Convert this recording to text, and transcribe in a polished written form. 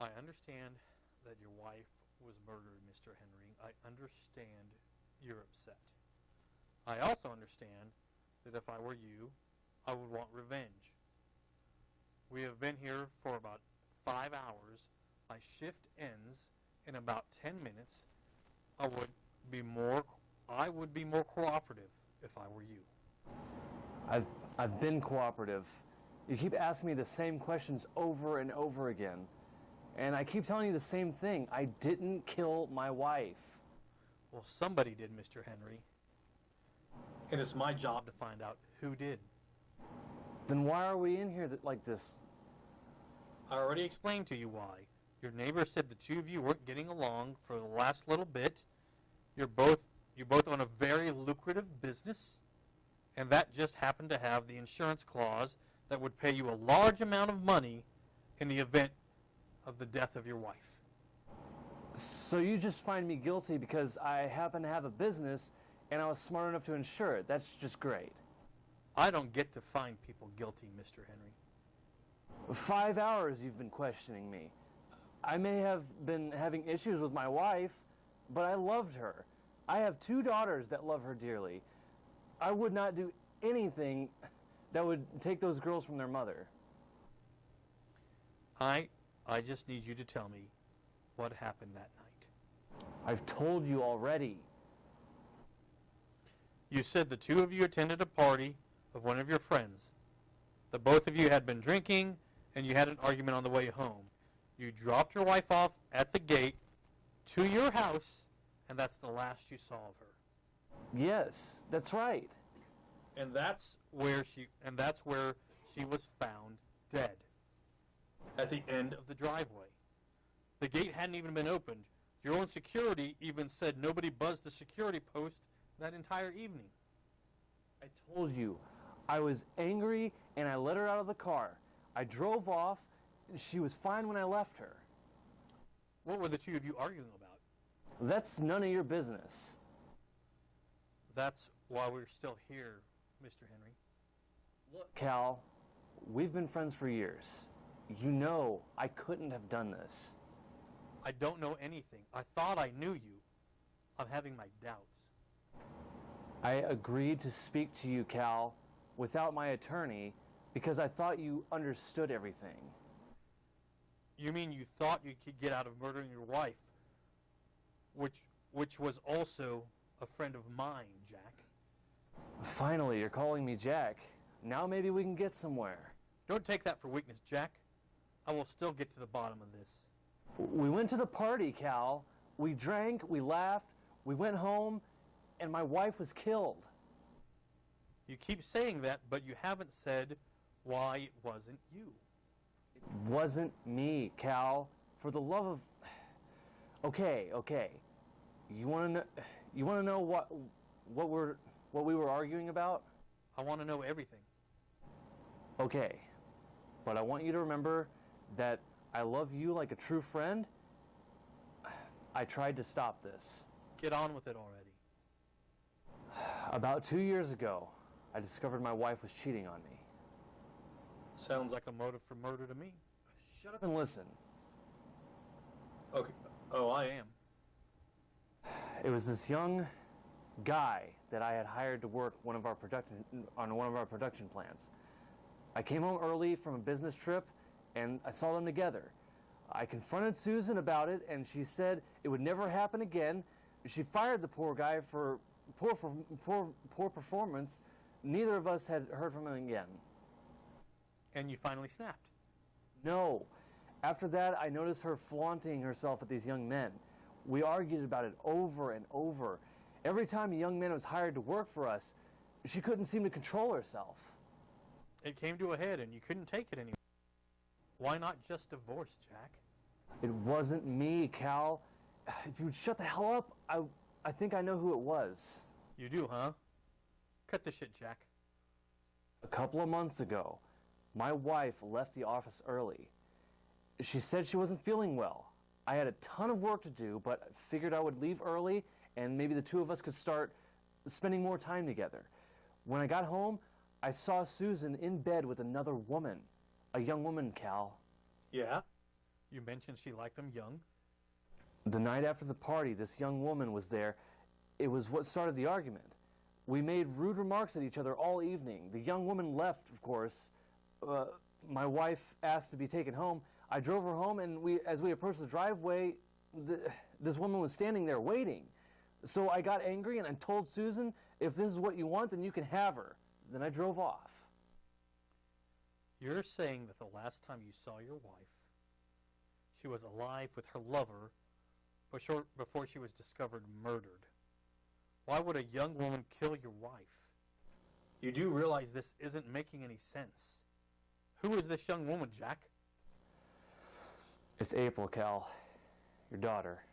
I understand that your wife was murdered, Mr. Henry. I understand you're upset. I also understand that if I were you, I would want revenge. We have been here for about 5 hours. My shift ends in about 10 minutes. I would be more cooperative if I were you. I've been cooperative. You keep asking me the same questions over and over again. And I keep telling you the same thing. I didn't kill my wife. Well, somebody did, Mr. Henry. And it's my job to find out who did. Then why are we in here like this? I already explained to you why. Your neighbor said the two of you weren't getting along for the last little bit. You're both on a very lucrative business, and that just happened to have the insurance clause that would pay you a large amount of money in the event of the death of your wife. So you just find me guilty because I happen to have a business and I was smart enough to insure it. That's just great. I don't get to find people guilty, Mr. Henry. 5 hours you've been questioning me. I may have been having issues with my wife, but I loved her. I have 2 daughters that love her dearly. I would not do anything that would take those girls from their mother. I just need you to tell me what happened that night. I've told you already. You said the two of you attended a party of one of your friends. The both of you had been drinking, and you had an argument on the way home. You dropped your wife off at the gate to your house, and that's the last you saw of her. Yes, that's right. And that's where she was found dead. At the end of the driveway. The gate hadn't even been opened. Your own security even said nobody buzzed the security post that entire evening. I told you, I was angry and I let her out of the car. I drove off. She was fine when I left her. What were the two of you arguing about? That's none of your business. That's why we're still here, Mr. Henry. Look, Cal, we've been friends for years. You know I couldn't have done this. I don't know anything. I thought I knew you. I'm having my doubts. I agreed to speak to you, Cal, without my attorney because I thought you understood everything. You mean you thought you could get out of murdering your wife, which was also a friend of mine, Jack? Finally, you're calling me Jack. Now maybe we can get somewhere. Don't take that for weakness, Jack. I will still get to the bottom of this. We went to the party, Cal. We drank, we laughed, we went home, and my wife was killed. You keep saying that, but you haven't said why it wasn't you. It wasn't me, Cal. For the love of... Okay. You want to know what we were arguing about? I want to know everything. Okay. But I want you to remember that I love you like a true friend. I tried to stop this. Get on with it already. About 2 years ago, I discovered my wife was cheating on me. Sounds like a motive for murder to me. Shut up and listen. Okay. Oh, I am. It was this young guy that I had hired to work on one of our production plants. I came home early from a business trip, and I saw them together. I confronted Susan about it, and she said it would never happen again. She fired the poor guy for poor performance. Neither of us had heard from him again. And you finally snapped? No. After that, I noticed her flaunting herself at these young men. We argued about it over and over. Every time a young man was hired to work for us, she couldn't seem to control herself. It came to a head and you couldn't take it anymore. Why not just divorce, Jack? It wasn't me, Cal. If you would shut the hell up, I think I know who it was. You do, huh? Cut the shit, Jack. A couple of months ago, my wife left the office early. She said she wasn't feeling well. I had a ton of work to do, but figured I would leave early and maybe the two of us could start spending more time together. When I got home, I saw Susan in bed with another woman. A young woman, Cal. Yeah? You mentioned she liked them young. The night after the party, this young woman was there. It was what started the argument. We made rude remarks at each other all evening. The young woman left, of course. My wife asked to be taken home. I drove her home, and as we approached the driveway, this woman was standing there waiting. So I got angry and I told Susan, if this is what you want, then you can have her. Then I drove off. You're saying that the last time you saw your wife, she was alive with her lover before she was discovered murdered. Why would a young woman kill your wife? You do realize this isn't making any sense. Who is this young woman, Jack? It's April, Cal, your daughter.